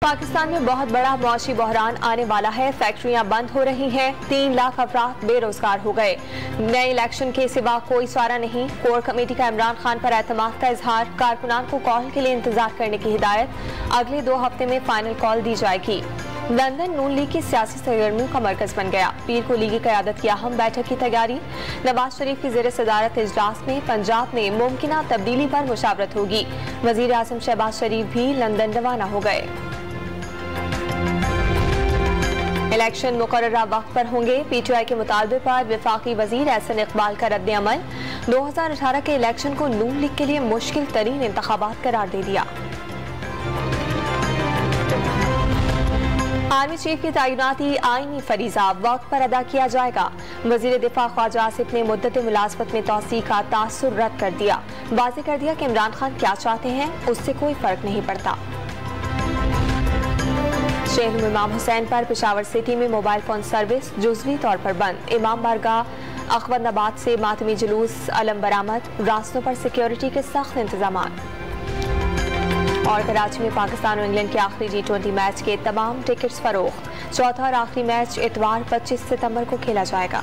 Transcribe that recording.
पाकिस्तान में बहुत बड़ा मौशी बहरान आने वाला है। फैक्ट्रियां बंद हो रही हैं। 3 लाख अफराद बेरोजगार हो गए। नए इलेक्शन के सिवा कोई चारा नहीं। कोर कमेटी का इमरान खान पर एतमाद का इजहार। कारकुनान को कॉल के लिए इंतजार करने की हिदायत। अगले 2 हफ्ते में फाइनल कॉल दी जाएगी। लंदन नून लीग की सियासी सरगर्मियों का मरकज बन गया। पीर को लीगी क़यादत की अहम बैठक की तैयारी। नवाज शरीफ की ज़ेर सदारत इजलास में पंजाब में मुमकिना तब्दीली पर मुशावरत होगी। वज़ीर आज़म शहबाज शरीफ भी लंदन रवाना हो गए। इलेक्शन मुकर्ररा वक्त पर होंगे। PTI के मुतालबे पर वफाकी वजीर एहसन इकबाल का रद्द अमल। 2018 के इलेक्शन को नून लीग के लिए मुश्किल तरीन इंतखाबात करार दे दिया। आर्मी चीफ की तैनाती आईनी फरीजा वक्त पर अदा किया जाएगा। वजीर दिफा ख्वाजा आसिफ ने मुद्दत मुलाजमत में तौसीक का तासुर रद्द कर दिया। वाज़ेह कर दिया कि इमरान खान क्या चाहते हैं उससे कोई फर्क नहीं पड़ता। शेख इमाम हुसैन पर पेशावर सिटी में मोबाइल फोन सर्विस जुज़वी तौर पर बंद। इमाम बारगाह अखवंदाबाद से मातमी जुलूस अलम बरामद। रास्तों पर सिक्योरिटी के सख्त इंतजाम। और कराची में पाकिस्तान और इंग्लैंड के आखिरी T20 मैच के तमाम टिकट्स फरोख्त। चौथा और आखिरी मैच इतवार 25 सितंबर को खेला जाएगा।